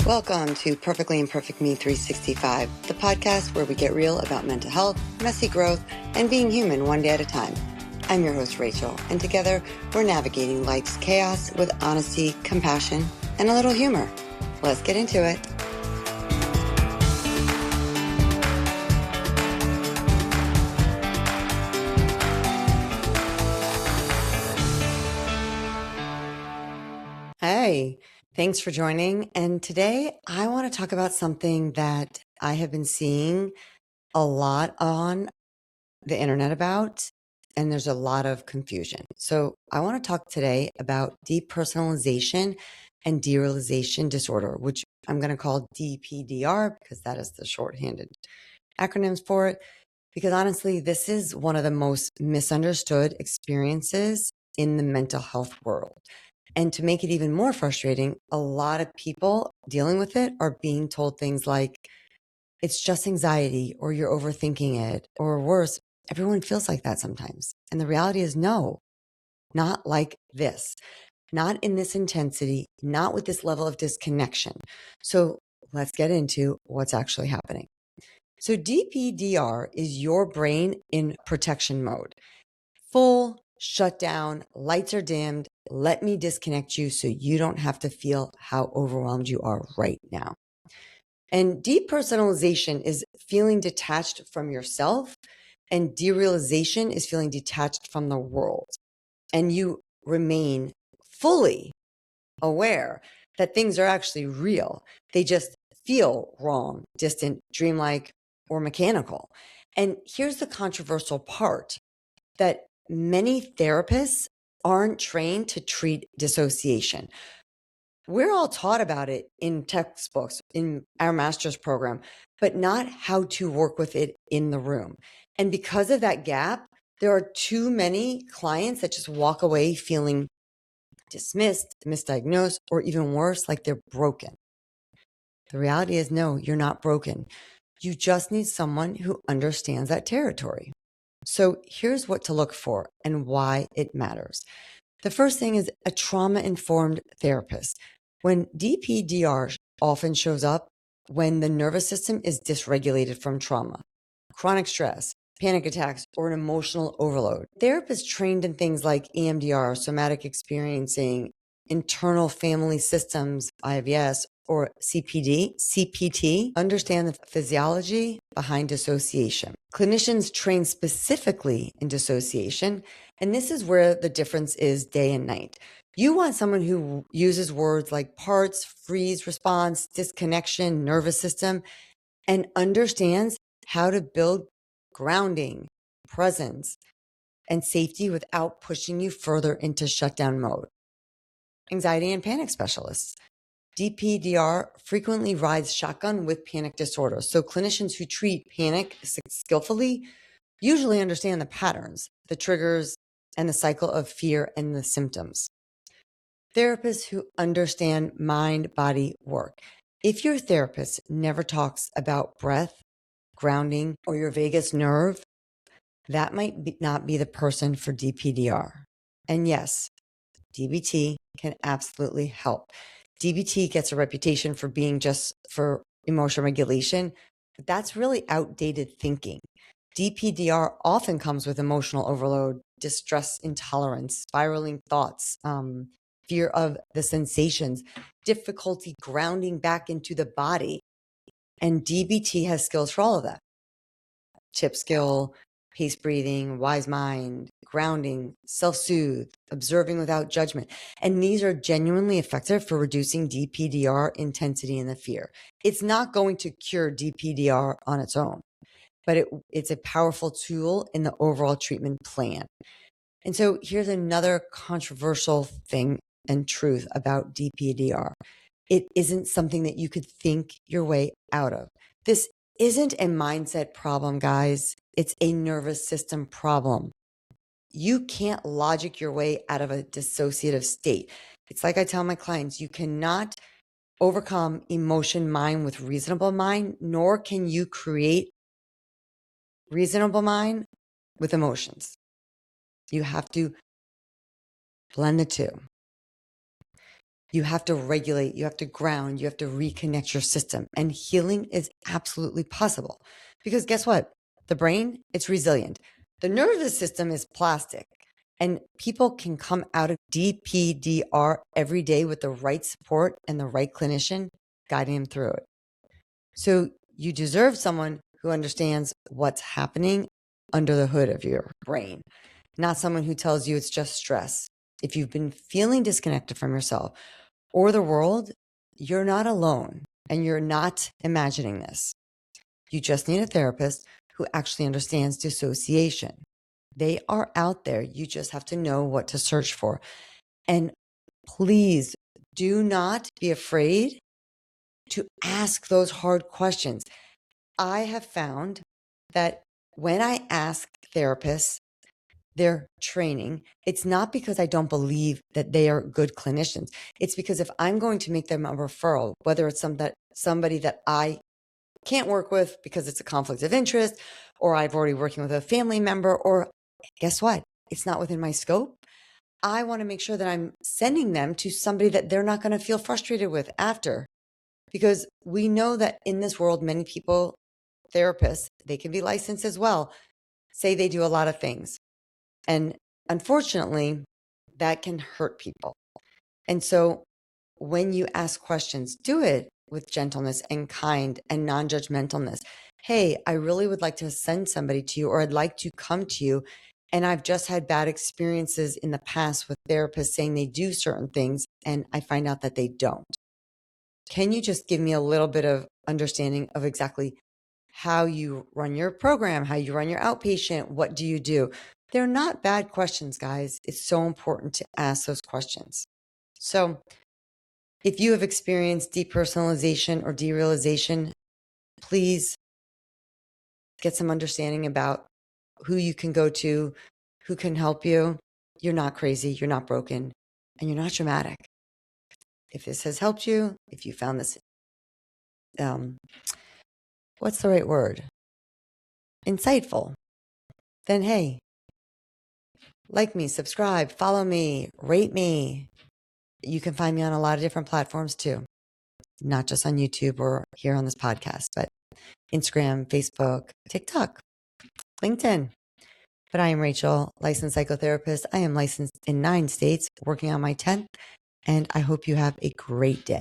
Welcome to Perfectly Imperfect Me 365, the podcast where we get real about mental health, messy growth, and being human one day at a time. I'm your host, Rachel, and together we're navigating life's chaos with honesty, compassion, and a little humor. Let's get into it. Hey, thanks for joining. And today I want to talk about something that I have been seeing a lot on the internet about, and there's a lot of confusion. So I want to talk today about depersonalization and derealization disorder, which I'm going to call DPDR because that is the shorthanded acronyms for it. Because honestly, this is one of the most misunderstood experiences in the mental health world. And to make it even more frustrating, a lot of people dealing with it are being told things like, it's just anxiety, or you're overthinking it, or worse, everyone feels like that sometimes. And the reality is no, not like this, not in this intensity, not with this level of disconnection. So let's get into what's actually happening. So DPDR is your brain in protection mode. Full shutdown, lights are dimmed. Let me disconnect you so you don't have to feel how overwhelmed you are right now. And depersonalization is feeling detached from yourself, and derealization is feeling detached from the world. And you remain fully aware that things are actually real. They just feel wrong, distant, dreamlike, or mechanical. And here's the controversial part, that many therapists aren't trained to treat dissociation. We're all taught about it in textbooks, in our master's program, but not how to work with it in the room. And because of that gap, there are too many clients that just walk away feeling dismissed, misdiagnosed, or even worse, like they're broken. The reality is, no, you're not broken. You just need someone who understands that territory. So here's what to look for and why it matters. The first thing is a trauma-informed therapist. When DPDR often shows up when the nervous system is dysregulated from trauma, chronic stress, panic attacks, or an emotional overload. Therapists trained in things like EMDR, somatic experiencing, internal family systems, IVS, or CPT, understand the physiology behind dissociation. Clinicians train specifically in dissociation, and this is where the difference is day and night. You want someone who uses words like parts, freeze, response, disconnection, nervous system, and understands how to build grounding, presence, and safety without pushing you further into shutdown mode. Anxiety and panic specialists. DPDR frequently rides shotgun with panic disorder. So clinicians who treat panic skillfully usually understand the patterns, the triggers, and the cycle of fear and the symptoms. Therapists who understand mind-body work. If your therapist never talks about breath, grounding, or your vagus nerve, that might not be the person for DPDR. And yes, DBT can absolutely help. DBT gets a reputation for being just for emotion regulation, but that's really outdated thinking. DPDR often comes with emotional overload, distress intolerance, spiraling thoughts, fear of the sensations, difficulty grounding back into the body. And DBT has skills for all of that. Chip skill, pace breathing, wise mind, grounding, self-soothe, observing without judgment. And these are genuinely effective for reducing DPDR intensity and the fear. It's not going to cure DPDR on its own, but it's a powerful tool in the overall treatment plan. And so here's another controversial thing and truth about DPDR. It isn't something that you could think your way out of. This isn't a mindset problem, guys. It's a nervous system problem. You can't logic your way out of a dissociative state. It's like I tell my clients, you cannot overcome emotion mind with reasonable mind, nor can you create reasonable mind with emotions. You have to blend the two. You have to regulate, you have to ground, you have to reconnect your system. And healing is absolutely possible. Because guess what? The brain, it's resilient. The nervous system is plastic. And people can come out of DPDR every day with the right support and the right clinician guiding them through it. So you deserve someone who understands what's happening under the hood of your brain, not someone who tells you it's just stress. If you've been feeling disconnected from yourself or the world, you're not alone and you're not imagining this. You just need a therapist who actually understands dissociation. They are out there. You just have to know what to search for. And please do not be afraid to ask those hard questions. I have found that when I ask therapists their training, it's not because I don't believe that they are good clinicians. It's because if I'm going to make them a referral, whether it's somebody that I can't work with because it's a conflict of interest, or I've already working with a family member, or guess what? It's not within my scope. I want to make sure that I'm sending them to somebody that they're not going to feel frustrated with after. Because we know that in this world, many people, therapists, they can be licensed as well, say they do a lot of things. And unfortunately, that can hurt people. And so when you ask questions, do it with gentleness and kind and non-judgmentalness. Hey, I really would like to send somebody to you, or I'd like to come to you. And I've just had bad experiences in the past with therapists saying they do certain things, and I find out that they don't. Can you just give me a little bit of understanding of exactly how you run your program, how you run your outpatient? What do you do? They're not bad questions, guys. It's so important to ask those questions. So if you have experienced depersonalization or derealization, please get some understanding about who you can go to, who can help you. You're not crazy, you're not broken, and you're not dramatic. If this has helped you, if you found this, what's the right word? Insightful, then hey, like me, subscribe, follow me, rate me. You can find me on a lot of different platforms too, not just on YouTube or here on this podcast, but Instagram, Facebook, TikTok, LinkedIn. But I am Rachel, licensed psychotherapist. I am licensed in 9 states, working on my 10th, and I hope you have a great day.